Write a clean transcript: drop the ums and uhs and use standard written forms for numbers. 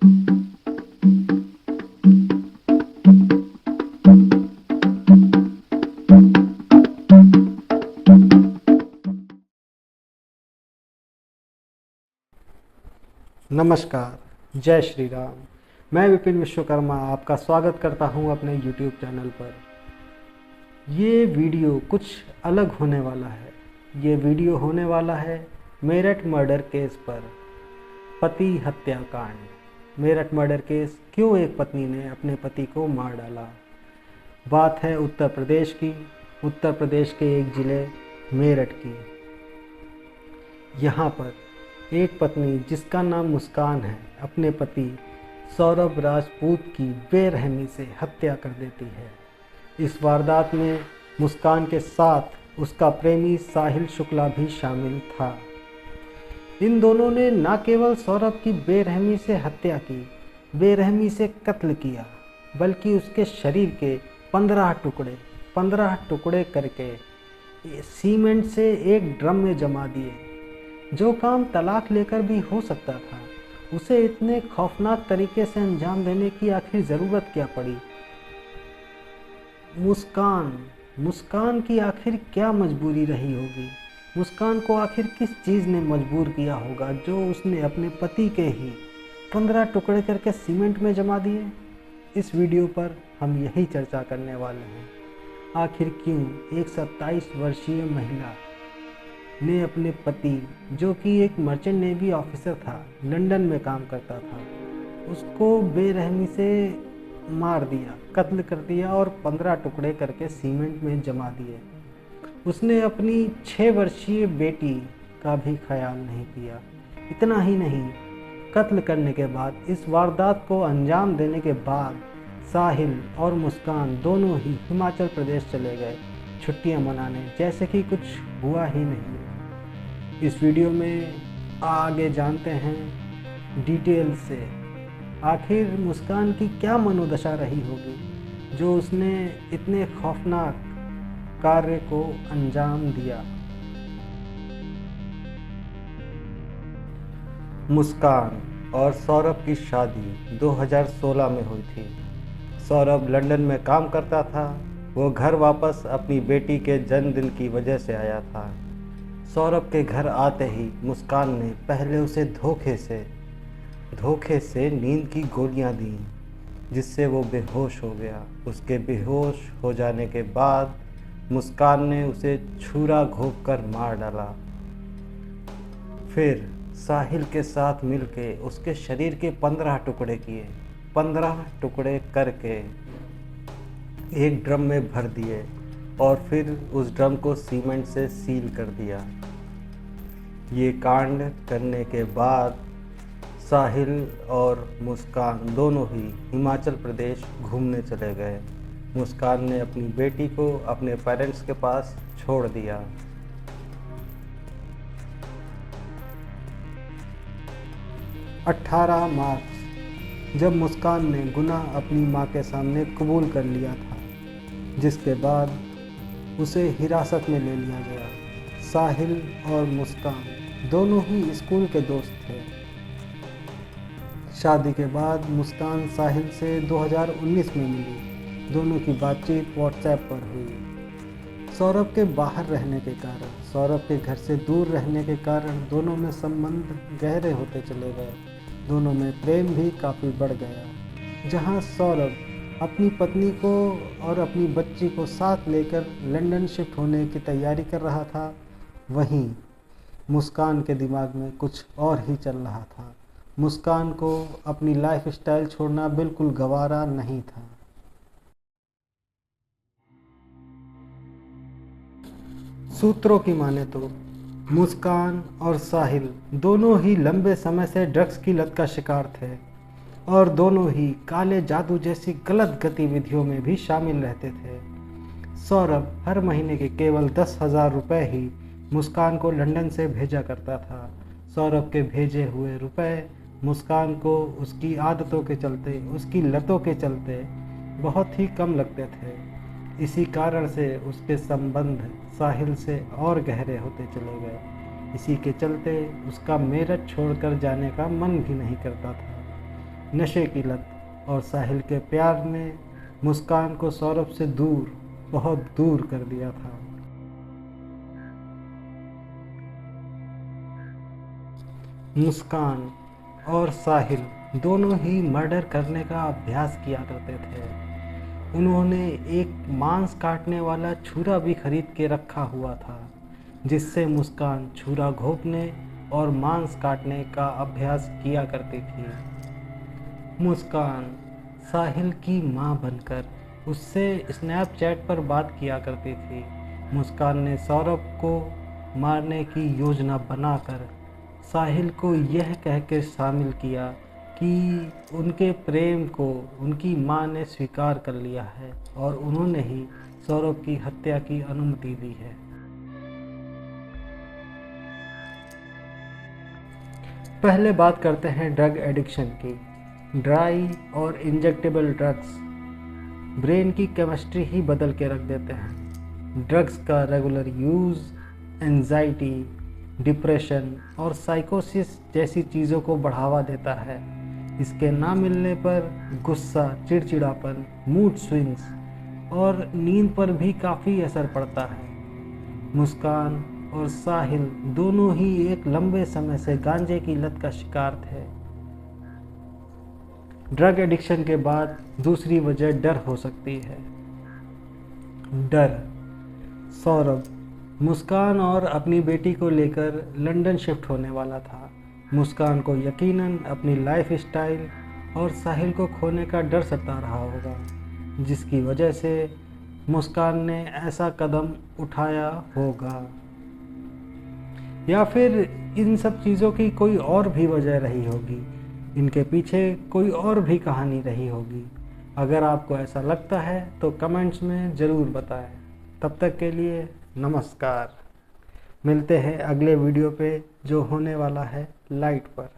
नमस्कार, जय श्री राम। मैं विपिन विश्वकर्मा आपका स्वागत करता हूं अपने YouTube चैनल पर। ये वीडियो कुछ अलग होने वाला है। ये वीडियो होने वाला है मेरठ मर्डर केस पर, पति हत्याकांड। मेरठ मर्डर केस, क्यों एक पत्नी ने अपने पति को मार डाला। बात है उत्तर प्रदेश की, उत्तर प्रदेश के एक ज़िले मेरठ की। यहाँ पर एक पत्नी जिसका नाम मुस्कान है, अपने पति सौरभ राजपूत की बेरहमी से हत्या कर देती है। इस वारदात में मुस्कान के साथ उसका प्रेमी साहिल शुक्ला भी शामिल था। इन दोनों ने न केवल सौरभ की बेरहमी से हत्या की, बेरहमी से कत्ल किया, बल्कि उसके शरीर के 15 टुकड़े करके सीमेंट से एक ड्रम में जमा दिए। जो काम तलाक लेकर भी हो सकता था, उसे इतने खौफनाक तरीके से अंजाम देने की आखिर ज़रूरत क्या पड़ी। मुस्कान की आखिर क्या मजबूरी रही होगी। मुस्कान को आखिर किस चीज़ ने मजबूर किया होगा जो उसने अपने पति के ही 15 टुकड़े करके सीमेंट में जमा दिए। इस वीडियो पर हम यही चर्चा करने वाले हैं। आखिर क्यों एक 27 वर्षीय महिला ने अपने पति, जो कि एक मर्चेंट नेवी ऑफिसर था, लंदन में काम करता था, उसको बेरहमी से मार दिया, कत्ल कर दिया और 15 टुकड़े करके सीमेंट में जमा दिए। उसने अपनी 6 वर्षीय बेटी का भी ख्याल नहीं किया। इतना ही नहीं, कत्ल करने के बाद, इस वारदात को अंजाम देने के बाद साहिल और मुस्कान दोनों ही हिमाचल प्रदेश चले गए छुट्टियां मनाने, जैसे कि कुछ हुआ ही नहीं। इस वीडियो में आगे जानते हैं डिटेल से आखिर मुस्कान की क्या मनोदशा रही होगी जो उसने इतने खौफनाक कार्य को अंजाम दिया। मुस्कान और सौरभ की शादी 2016 में हुई थी। सौरभ लंदन में काम करता था। वो घर वापस अपनी बेटी के जन्मदिन की वजह से आया था। सौरभ के घर आते ही मुस्कान ने पहले उसे धोखे से नींद की गोलियां दी, जिससे वो बेहोश हो गया। उसके बेहोश हो जाने के बाद मुस्कान ने उसे छुरा घोंप कर मार डाला। फिर साहिल के साथ मिलके उसके शरीर के 15 टुकड़े किए। 15 टुकड़े करके एक ड्रम में भर दिए और फिर उस ड्रम को सीमेंट से सील कर दिया। ये कांड करने के बाद साहिल और मुस्कान दोनों ही हिमाचल प्रदेश घूमने चले गए। मुस्कान ने अपनी बेटी को अपने पेरेंट्स के पास छोड़ दिया। अठारह मार्च जब मुस्कान ने गुनाह अपनी मां के सामने कबूल कर लिया था, जिसके बाद उसे हिरासत में ले लिया गया। साहिल और मुस्कान दोनों ही स्कूल के दोस्त थे। शादी के बाद मुस्कान साहिल से 2019 में मिली। दोनों की बातचीत व्हाट्सएप पर हुई। सौरभ के बाहर रहने के कारण, सौरभ के घर से दूर रहने के कारण दोनों में संबंध गहरे होते चले गए। दोनों में प्रेम भी काफ़ी बढ़ गया। जहां सौरभ अपनी पत्नी को और अपनी बच्ची को साथ लेकर लंदन शिफ्ट होने की तैयारी कर रहा था, वहीं मुस्कान के दिमाग में कुछ और ही चल रहा था। मुस्कान को अपनी लाइफस्टाइल छोड़ना बिल्कुल गवारा नहीं था। सूत्रों की माने तो मुस्कान और साहिल दोनों ही लंबे समय से ड्रग्स की लत का शिकार थे और दोनों ही काले जादू जैसी गलत गतिविधियों में भी शामिल रहते थे। सौरभ हर महीने के केवल 10,000 रुपये ही मुस्कान को लंदन से भेजा करता था। सौरभ के भेजे हुए रुपए मुस्कान को उसकी आदतों के चलते, उसकी लतों के चलते बहुत ही कम लगते थे। इसी कारण से उसके संबंध साहिल से और गहरे होते चले गए। इसी के चलते उसका मेरठ छोड़कर जाने का मन भी नहीं करता था। नशे की लत और साहिल के प्यार ने मुस्कान को सौरभ से दूर, बहुत दूर कर दिया था। मुस्कान और साहिल दोनों ही मर्डर करने का अभ्यास किया करते थे। उन्होंने एक मांस काटने वाला छुरा भी खरीद के रखा हुआ था, जिससे मुस्कान छुरा घोंपने और मांस काटने का अभ्यास किया करती थी। मुस्कान साहिल की मां बनकर उससे स्नैपचैट पर बात किया करती थी। मुस्कान ने सौरभ को मारने की योजना बनाकर साहिल को यह कहकर शामिल किया कि उनके प्रेम को उनकी मां ने स्वीकार कर लिया है और उन्होंने ही सौरभ की हत्या की अनुमति दी है। पहले बात करते हैं ड्रग एडिक्शन की। ड्राई और इंजेक्टेबल ड्रग्स ब्रेन की केमिस्ट्री ही बदल के रख देते हैं। ड्रग्स का रेगुलर यूज़ एंजाइटी, डिप्रेशन और साइकोसिस जैसी चीज़ों को बढ़ावा देता है। इसके ना मिलने पर गुस्सा, चिड़चिड़ापन, मूड स्विंग्स और नींद पर भी काफ़ी असर पड़ता है। मुस्कान और साहिल दोनों ही एक लंबे समय से गांजे की लत का शिकार थे। ड्रग एडिक्शन के बाद दूसरी वजह डर हो सकती है। डर। सौरभ मुस्कान और अपनी बेटी को लेकर लंदन शिफ्ट होने वाला था। मुस्कान को यकीनन अपनी लाइफ स्टाइल और साहिल को खोने का डर सता रहा होगा, जिसकी वजह से मुस्कान ने ऐसा कदम उठाया होगा। या फिर इन सब चीज़ों की कोई और भी वजह रही होगी, इनके पीछे कोई और भी कहानी रही होगी। अगर आपको ऐसा लगता है तो कमेंट्स में ज़रूर बताएं। तब तक के लिए नमस्कार। मिलते हैं अगले वीडियो पे जो होने वाला है लाइट पर।